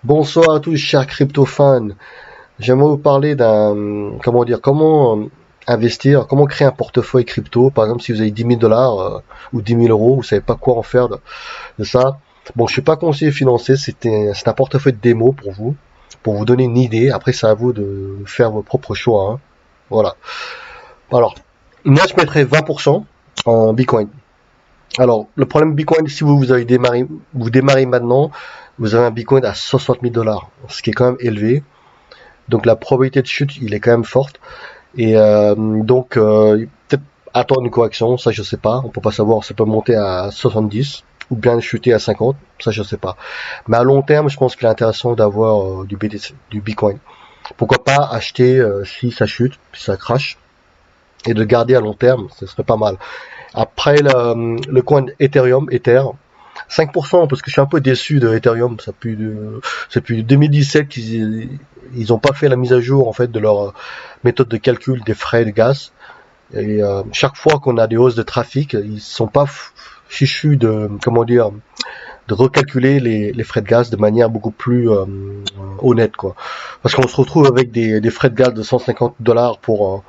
Bonsoir à tous, chers crypto fans. J'aimerais vous parler comment investir, comment créer un portefeuille crypto. Par exemple, si vous avez 10 000 $ ou 10 000 €, vous savez pas quoi en faire de ça. Bon, je suis pas conseiller financier, c'est un portefeuille de démo pour vous donner une idée. Après, c'est à vous de faire vos propres choix, hein. Voilà. Alors, moi, je mettrais 20% en Bitcoin. Alors, le problème Bitcoin, si vous démarrez maintenant, vous avez un Bitcoin à 60 000 $, ce qui est quand même élevé. Donc la probabilité de chute, il est quand même forte. Et peut-être attendre une correction, ça je sais pas. On peut pas savoir, ça peut monter à 70 ou bien chuter à 50, ça je sais pas. Mais à long terme, je pense qu'il est intéressant d'avoir du Bitcoin. Pourquoi pas acheter si ça chute, si ça crache, et de garder à long terme, ce serait pas mal. Après le coin Ether, 5% parce que je suis un peu déçu de Ethereum. C'est depuis 2017 qu'ils ont pas fait la mise à jour en fait de leur méthode de calcul des frais de gaz. Et chaque fois qu'on a des hausses de trafic, ils sont pas fichus de de recalculer les frais de gaz de manière beaucoup plus honnête quoi. Parce qu'on se retrouve avec des frais de gaz de 150 $ pour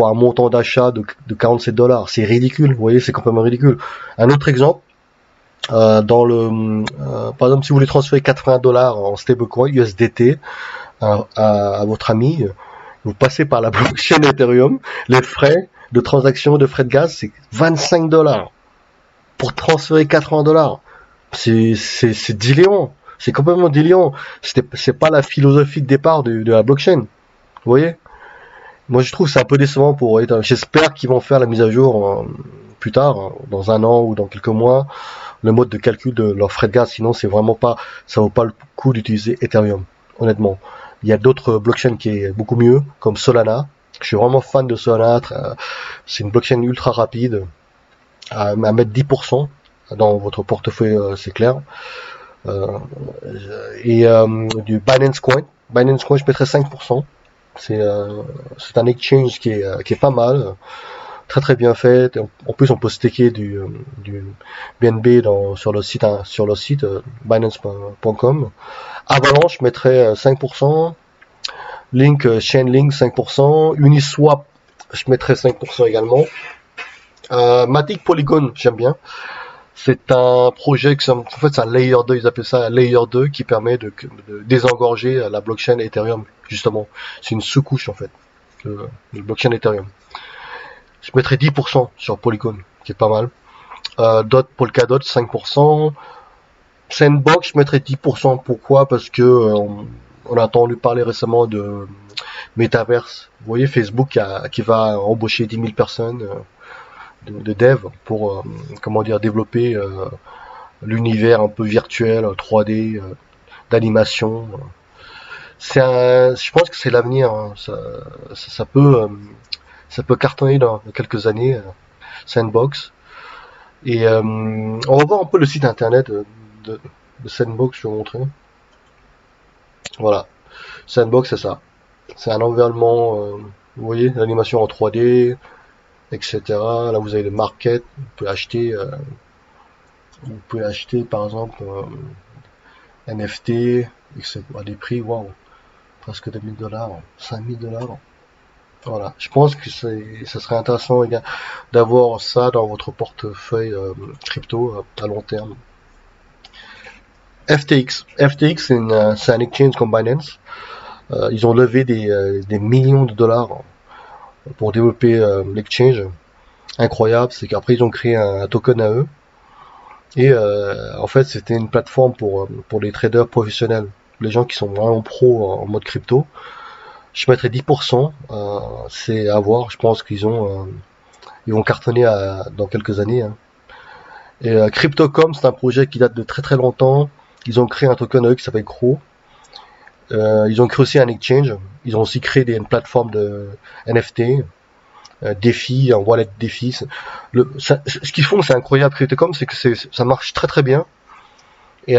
un montant d'achat de 47 $. C'est ridicule, vous voyez, c'est complètement ridicule. Un autre exemple, par exemple, si vous voulez transférer 80 $ en stablecoin USDT à votre ami, vous passez par la blockchain Ethereum, les frais de transaction de frais de gaz, c'est 25 $ pour transférer 80 $. C'est délirant. C'est complètement délirant. C'est pas la philosophie de départ de la blockchain. Vous voyez? Moi, je trouve que c'est un peu décevant pour Ethereum. J'espère qu'ils vont faire la mise à jour plus tard, dans un an ou dans quelques mois, le mode de calcul de leurs frais de gaz. Sinon, ça vaut pas le coup d'utiliser Ethereum. Honnêtement, il y a d'autres blockchains qui est beaucoup mieux, comme Solana. Je suis vraiment fan de Solana. C'est une blockchain ultra rapide à mettre 10% dans votre portefeuille, c'est clair. Euh, du Binance Coin. Binance Coin, je mettrais 5%. C'est c'est un exchange qui est pas mal, très très bien fait. En plus, on peut staker du BNB sur le site Binance.com. Avalanche, je mettrais 5%. Link, Chainlink 5%. Uniswap, je mettrais 5% également. Matic Polygon, j'aime bien. C'est un projet en fait, c'est un layer 2, ils appellent ça un layer 2 qui permet de désengorger la blockchain Ethereum, justement. C'est une sous-couche, en fait, de blockchain Ethereum. Je mettrais 10% sur Polygon, qui est pas mal. Polkadot, 5%. Sandbox, je mettrais 10%. Pourquoi? Parce que on a entendu parler récemment de Metaverse. Vous voyez, Facebook qui va embaucher 10 000 personnes de dev pour développer l'univers un peu virtuel, 3D, d'animation. Je pense que c'est l'avenir, hein. Ça peut cartonner dans quelques années, Sandbox. Et on va voir un peu le site internet de Sandbox, je vais vous montrer. Voilà, Sandbox, c'est ça. C'est un environnement, vous voyez, l'animation en 3D, etc. Là, vous avez le market, vous pouvez acheter par exemple NFT, etc. À des prix, waouh, presque 2000 $, 5000 $. Voilà, je pense que ça serait intéressant d'avoir ça dans votre portefeuille crypto à long terme. FTX, c'est un exchange comme Binance. Ils ont levé des millions de dollars pour développer l'exchange. Incroyable, c'est qu'après ils ont créé un token à eux. Et en fait, c'était une plateforme pour les traders professionnels, les gens qui sont vraiment pros en mode crypto. Je mettrais 10%, c'est à voir. Je pense ils vont cartonner dans quelques années, hein. Et Cryptocom, c'est un projet qui date de très très longtemps. Ils ont créé un token eux qui s'appelle CRO. Ils ont créé aussi un exchange. Ils ont aussi créé une plateforme de NFT, défi, un wallet défi. Ce qu'ils font, c'est incroyable. Cryptocom, c'est que ça marche très très bien. Et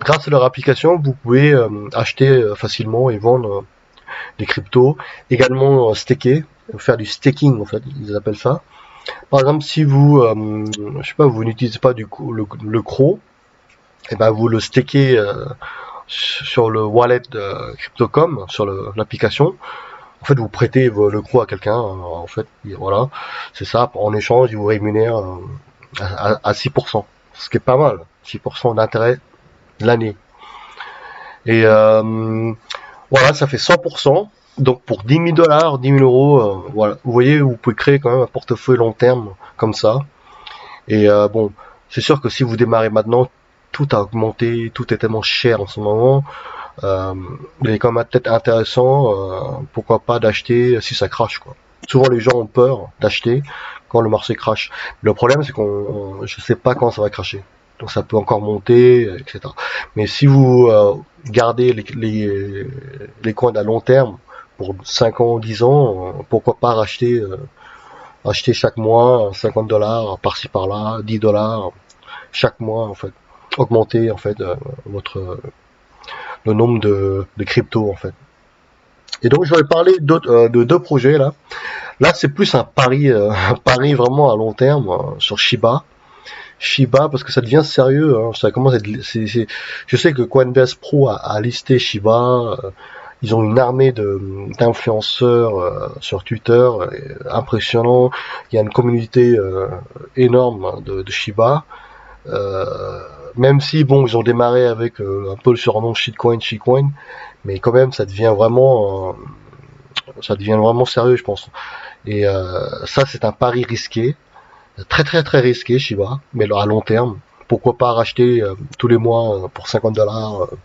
grâce à leur application, vous pouvez acheter facilement et vendre des cryptos. Également staker, faire du staking en fait, ils appellent ça. Par exemple, si je sais pas, vous n'utilisez pas du coup le CRO, et ben vous le stakez sur le wallet de Crypto.com, sur l'application. En fait, vous prêtez le CRO à quelqu'un, en fait, voilà, c'est ça. En échange, il vous rémunère à 6%, ce qui est pas mal, 6% d'intérêt l'année. Et voilà, ça fait 100%. Donc pour 10 000 $, 10 000 euros, voilà, vous voyez, vous pouvez créer quand même un portefeuille long terme comme ça. Et bon, c'est sûr que si vous démarrez maintenant, tout a augmenté, tout est tellement cher en ce moment. Il est quand même peut-être intéressant, pourquoi pas d'acheter si ça crache, quoi. Souvent les gens ont peur d'acheter quand le marché crache. Le problème c'est je sais pas quand ça va cracher. Donc ça peut encore monter, etc. Mais si vous gardez les coins à long terme pour 5 ans, 10 ans, pourquoi pas acheter chaque mois 50 $ par-ci par-là, 10 $ chaque mois en fait. Augmenter en fait le nombre de cryptos en fait. Et donc je vais parler de deux projets là. Là c'est plus un pari, un pari vraiment à long terme sur Shiba. Shiba parce que ça devient sérieux. Hein. Ça commence à être, je sais que Coinbase Pro a listé Shiba. Ils ont une armée d'influenceurs sur Twitter, impressionnant. Il y a une communauté énorme de Shiba. Même si bon, ils ont démarré avec un peu le surnom shitcoin, mais quand même, ça devient vraiment sérieux, je pense. Et ça, c'est un pari risqué, très très très risqué, Shiba, mais à long terme. Pourquoi pas racheter tous les mois pour 50 $,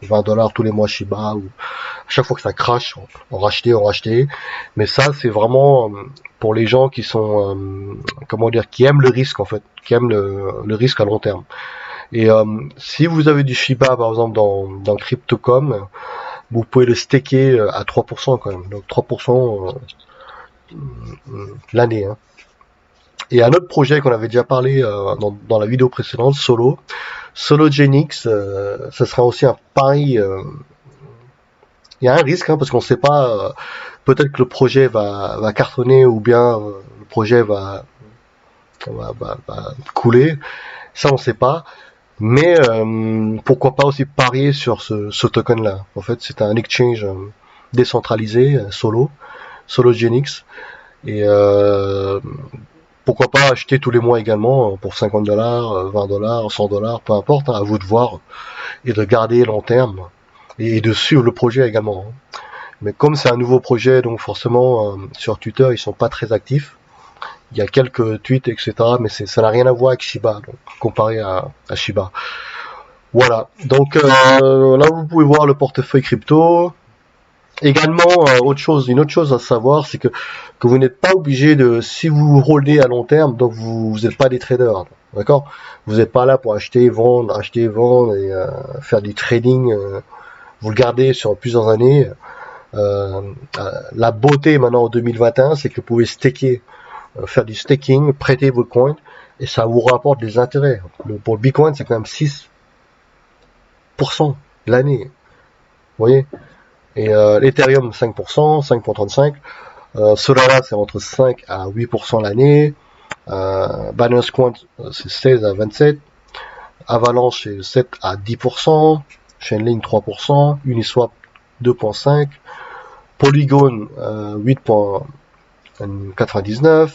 20 $ tous les mois Shiba, ou à chaque fois que ça crache, on racheter. Mais ça, c'est vraiment pour les gens qui sont, comment dire, qui aiment le risque en fait, qui aiment le risque à long terme. Et si vous avez du Shiba par exemple dans Crypto.com, vous pouvez le staker à 3% quand même. Donc 3% l'année. Hein. Et un autre projet qu'on avait déjà parlé dans la vidéo précédente, Sologenix, ce sera aussi un pari. Il y a un risque hein, parce qu'on ne sait pas. Peut-être que le projet va cartonner ou bien le projet va couler. Ça on ne sait pas. Mais pourquoi pas aussi parier sur ce token-là. En fait, c'est un exchange décentralisé, Sologenix. Et pourquoi pas acheter tous les mois également pour 50 $, 20 $, 100 $, peu importe, hein, à vous de voir. Et de garder long terme. Et de suivre le projet également. Hein. Mais comme c'est un nouveau projet, donc forcément, sur Twitter, ils sont pas très actifs. Il y a quelques tweets, etc. Mais ça n'a rien à voir avec Shiba, donc, comparé à Shiba. Voilà. Donc là, vous pouvez voir le portefeuille crypto. Également, une autre chose à savoir, c'est que vous n'êtes pas obligé de, si vous holdez à long terme, donc vous n'êtes pas des traders, d'accord. Vous n'êtes pas là pour acheter, vendre et faire du trading. Vous le gardez sur plusieurs années. La beauté maintenant en 2021, c'est que vous pouvez staker. Faire du staking, prêter vos coins et ça vous rapporte des intérêts. Pour le Bitcoin, c'est quand même 6% l'année. Vous voyez. Et l'Ethereum 5%, 5.35. Solana c'est entre 5 à 8% l'année. Binance Coin c'est 16 à 27. Avalanche c'est 7 à 10%. Chainlink 3%. Uniswap 2.5. Polygon 8.99.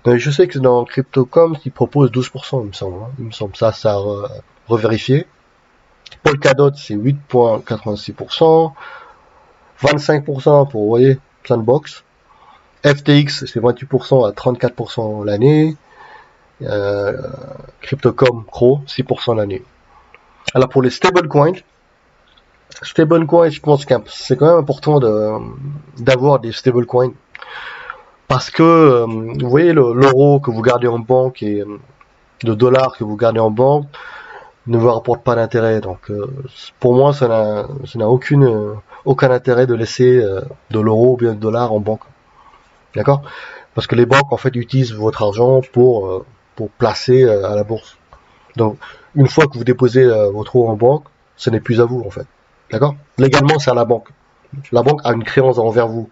Mais je sais que dans Crypto.com, ils proposent 12%, il me semble. Hein. Il me semble ça à revérifier. Polkadot, c'est 8.86%. 25% pour, vous voyez, Sandbox. FTX, c'est 28% à 34% l'année. Crypto.com, Crow, 6% l'année. Alors pour les stablecoins, je pense que c'est quand même important d'avoir des stablecoins. Parce que, vous voyez, l'euro que vous gardez en banque et le dollar que vous gardez en banque ne vous rapporte pas d'intérêt. Donc, pour moi, ça n'a aucun intérêt de laisser de l'euro ou bien de dollar en banque. D'accord? Parce que les banques, en fait, utilisent votre argent pour placer à la bourse. Donc, une fois que vous déposez votre euro en banque, ce n'est plus à vous, en fait. D'accord? Légalement, c'est à la banque. La banque a une créance envers vous.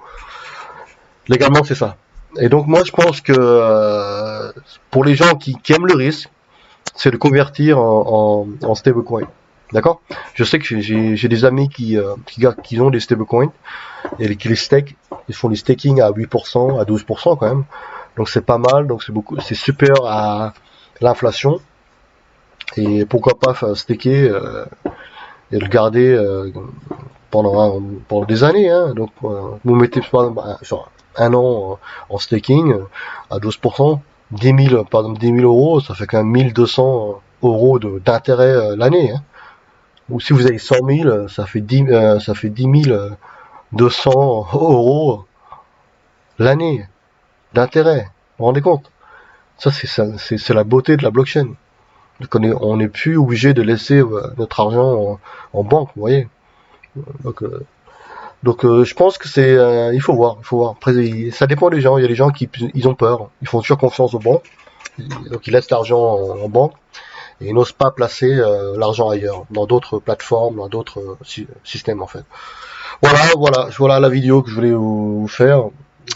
Légalement, c'est ça. Et donc moi je pense que pour les gens qui aiment le risque, c'est de convertir en stablecoin. D'accord? Je sais que j'ai des amis qui ont des stablecoins et qui les stake. Ils font des staking à 8%, à 12% quand même. Donc c'est pas mal, donc c'est super à l'inflation. Et pourquoi pas faire staker et le garder pendant des années. Hein. Donc vous mettez sur un an en staking à 12%, 10 000, par exemple 10 000 euros, ça fait quand même 1200 euros d'intérêt l'année. Hein. Ou si vous avez 100 000, ça fait 10 200 euros l'année d'intérêt. Vous vous rendez compte? Ça, c'est la beauté de la blockchain. Donc on n'est plus obligé de laisser notre argent en banque, vous voyez. Donc, je pense que il faut voir, il faut voir. Après, ça dépend des gens. Il y a des gens qui ils ont peur, ils font toujours confiance aux banques, donc ils laissent l'argent en banque et ils n'osent pas placer l'argent ailleurs, dans d'autres plateformes, dans d'autres systèmes en fait. Voilà la vidéo que je voulais vous faire.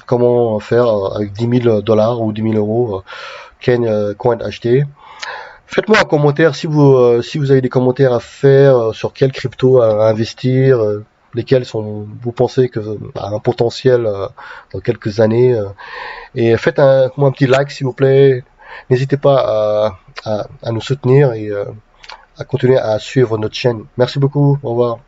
Comment faire avec 10 000 dollars ou 10 000 euros coin acheté. Faites-moi un commentaire si vous avez des commentaires à faire sur quelle crypto à investir, lesquels vous pensez que a un potentiel dans quelques années. Et faites moi un petit like s'il vous plaît. N'hésitez pas à nous soutenir et à continuer à suivre notre chaîne. Merci beaucoup. Au revoir.